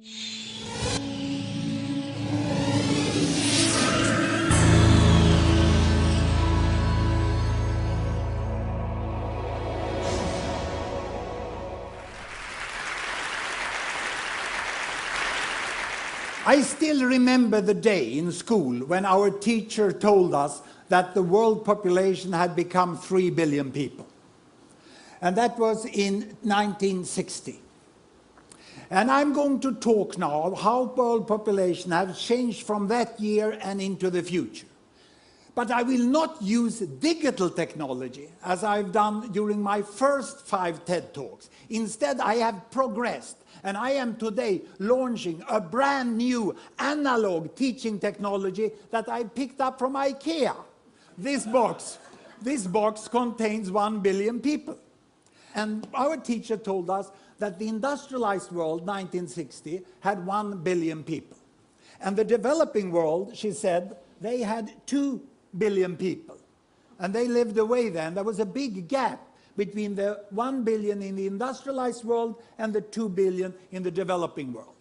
I still remember the day in school when our teacher told us that the world population had become 3 billion people. And that was in 1960. And I'm going to talk now of how world population has changed from that year and into the future. But I will not use digital technology as I've done during my first 5 TED Talks. Instead, I have progressed. And I am today launching a brand new analog teaching technology that I picked up from IKEA. This box contains 1 billion people. And our teacher told us that the industrialized world, 1960, had 1 billion people. And the developing world, she said, they had 2 billion people. And they lived away then. There was a big gap between the 1 billion in the industrialized world and the 2 billion in the developing world.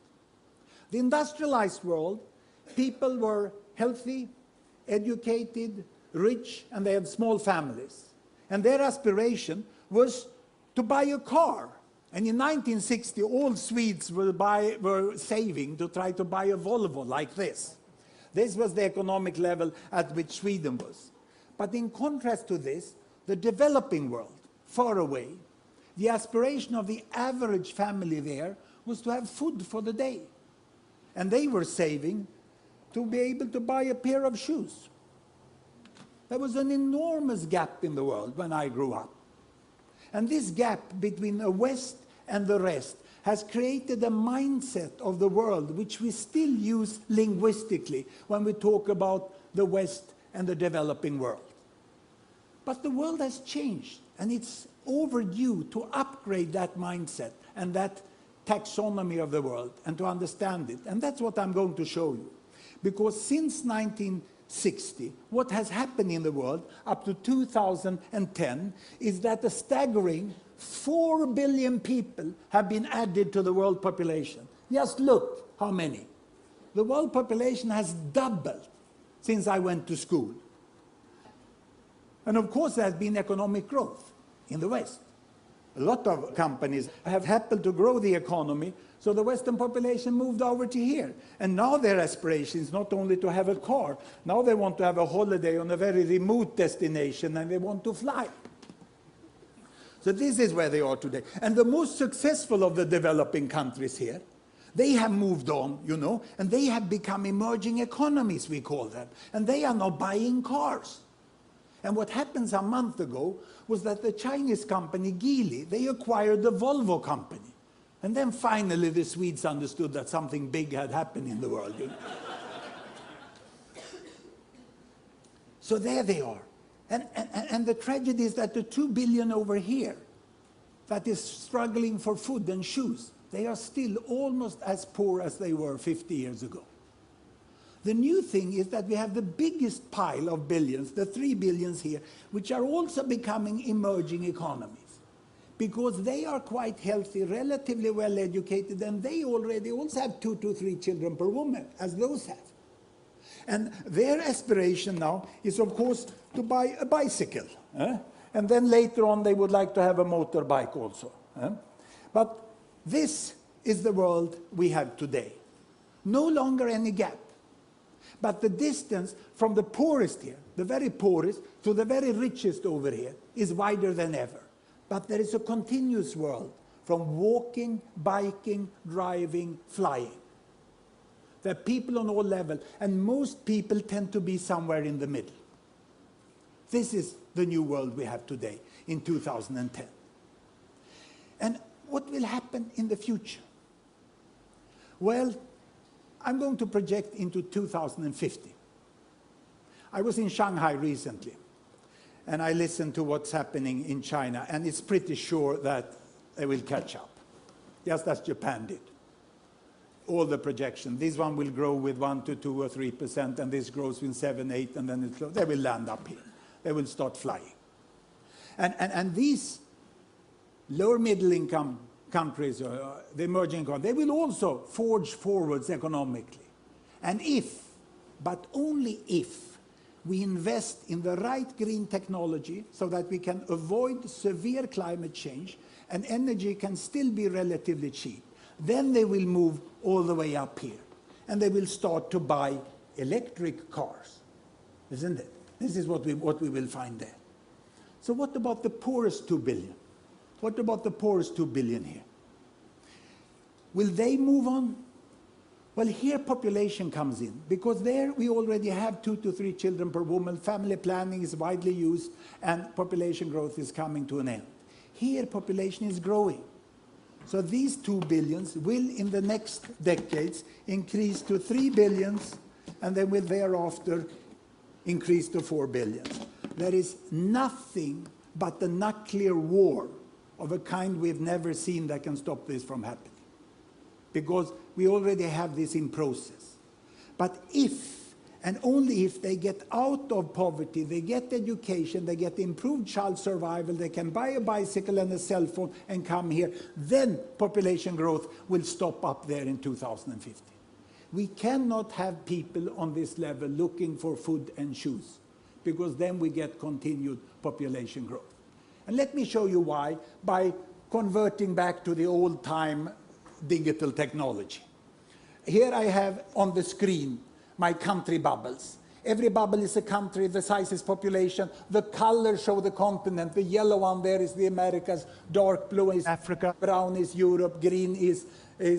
The industrialized world, people were healthy, educated, rich, and they had small families. And their aspiration was to buy a car. And in 1960, all Swedes were saving to try to buy a Volvo like this. This was the economic level at which Sweden was. But in contrast to this, the developing world, far away, the aspiration of the average family there was to have food for the day. And they were saving to be able to buy a pair of shoes. There was an enormous gap in the world when I grew up. And this gap between the West and the rest has created a mindset of the world which we still use linguistically when we talk about the West and the developing world. But the world has changed, and it's overdue to upgrade that mindset and that taxonomy of the world and to understand it. And that's what I'm going to show you. Because since 1960, what has happened in the world up to 2010 is that a staggering 4 billion people have been added to the world population. Just look how many. The world population has doubled since I went to school. And of course there has been economic growth in the West. A lot of companies have happened to grow the economy, so the Western population moved over to here. And now their aspiration is not only to have a car, now they want to have a holiday on a very remote destination and they want to fly. So this is where they are today. And the most successful of the developing countries here, they have moved on, you know, and they have become emerging economies, we call them. And they are now buying cars. And what happened a month ago was that the Chinese company Geely, they acquired the Volvo company. And then finally the Swedes understood that something big had happened in the world. You know? So there they are. And the tragedy is that the 2 billion over here that is struggling for food and shoes, they are still almost as poor as they were 50 years ago. The new thing is that we have the biggest pile of billions, the 3 billions here, which are also becoming emerging economies. Because they are quite healthy, relatively well educated, and they already also have 2 to 3 children per woman, as those have. And their aspiration now is, of course, to buy a bicycle. And then later on they would like to have a motorbike also. But this is the world we have today. No longer any gap. But the distance from the poorest here, the very poorest, to the very richest over here, is wider than ever. But there is a continuous world from walking, biking, driving, flying. There are people on all levels, and most people tend to be somewhere in the middle. This is the new world we have today, in 2010. And what will happen in the future? Well, I'm going to project into 2050. I was in Shanghai recently, and I listened to what's happening in China, and it's pretty sure that they will catch up, just as Japan did. All the projections. This one will grow with 1 to 2 or 3%, and this grows with 7, 8, and then they will land up here. They will start flying. And these lower middle income countries, the emerging economies, they will also forge forwards economically. And if, but only if, we invest in the right green technology so that we can avoid severe climate change and energy can still be relatively cheap, then they will move all the way up here. And they will start to buy electric cars, isn't it? This is what we will find there. So what about the poorest 2 billion? What about the poorest 2 billion here? Will they move on? Well, here population comes in, because there we already have 2 to 3 children per woman, family planning is widely used, and population growth is coming to an end. Here population is growing. So these 2 billions will in the next decades increase to 3 billions, and then will thereafter increase to 4 billions. There is nothing but the nuclear war of a kind we've never seen that can stop this from happening, because we already have this in process. But if, and only if, they get out of poverty, they get education, they get improved child survival, they can buy a bicycle and a cell phone and come here, then population growth will stop up there in 2050. We cannot have people on this level looking for food and shoes, because then we get continued population growth. And let me show you why, by converting back to the old-time digital technology. Here I have on the screen my country bubbles. Every bubble is a country, the size is population, the colors show the continent, the yellow one there is the Americas, dark blue is Africa, brown is Europe, green is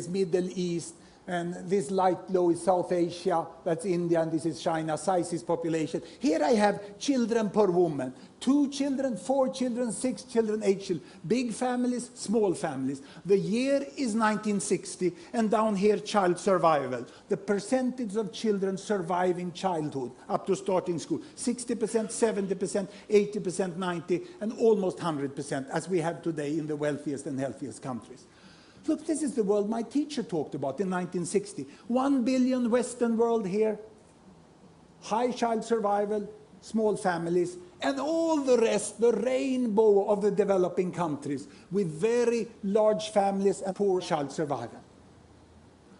Middle East, and this light blue is South Asia, that's India, and this is China, size is population. Here I have children per woman, 2 children, 4 children, 6 children, 8 children, big families, small families. The year is 1960, and down here child survival. The percentage of children surviving childhood up to starting school, 60%, 70%, 80%, 90%, and almost 100%, as we have today in the wealthiest and healthiest countries. Look, this is the world my teacher talked about in 1960. 1 billion Western world here, high child survival, small families, and all the rest, the rainbow of the developing countries with very large families and poor child survival.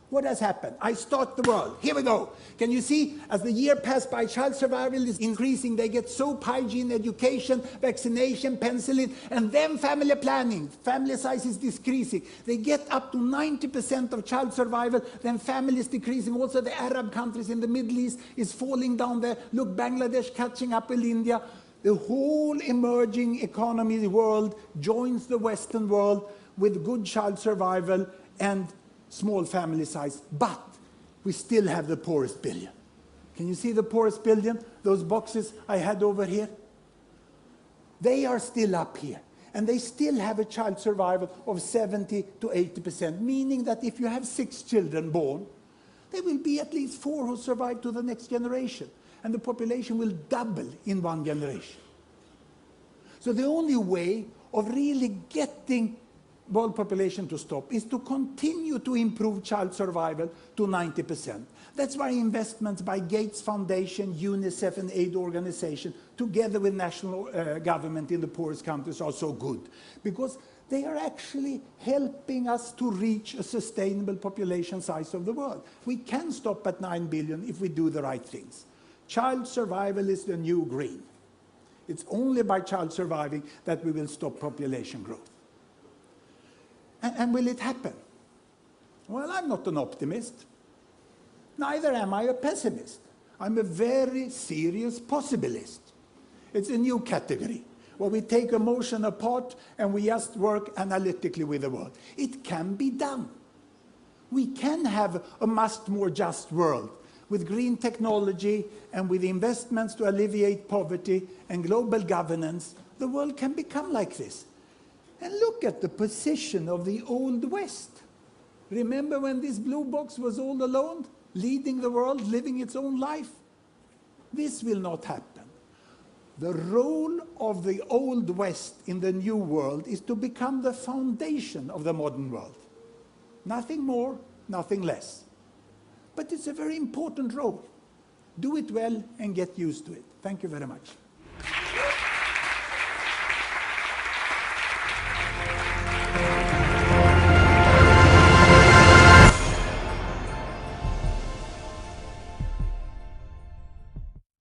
What has happened? I start the world. Here we go. Can you see, as the year passed by, child survival is increasing. They get soap, hygiene, education, vaccination, penicillin, and then family planning. Family size is decreasing. They get up to 90% of child survival, then family is decreasing. Also the Arab countries in the Middle East is falling down there. Look, Bangladesh catching up with India. The whole emerging economy world joins the Western world with good child survival and small family size, but we still have the poorest billion. Can you see the poorest billion? Those boxes I had over here? They are still up here, and they still have a child survival of 70 to 80%, meaning that if you have 6 children born, there will be at least 4 who survive to the next generation, and the population will double in 1 generation. So the only way of really getting world population to stop is to continue to improve child survival to 90%. That's why investments by Gates Foundation, UNICEF and aid organizations, together with national government in the poorest countries, are so good, because they are actually helping us to reach a sustainable population size of the world. We can stop at 9 billion if we do the right things. Child survival is the new green. It's only by child surviving that we will stop population growth. And will it happen? Well, I'm not an optimist. Neither am I a pessimist. I'm a very serious possibilist. It's a new category where we take emotion apart and we just work analytically with the world. It can be done. We can have a much more just world with green technology and with investments to alleviate poverty and global governance. The world can become like this. And look at the position of the Old West. Remember when this blue box was all alone, leading the world, living its own life? This will not happen. The role of the Old West in the New World is to become the foundation of the modern world. Nothing more, nothing less. But it's a very important role. Do it well and get used to it. Thank you very much.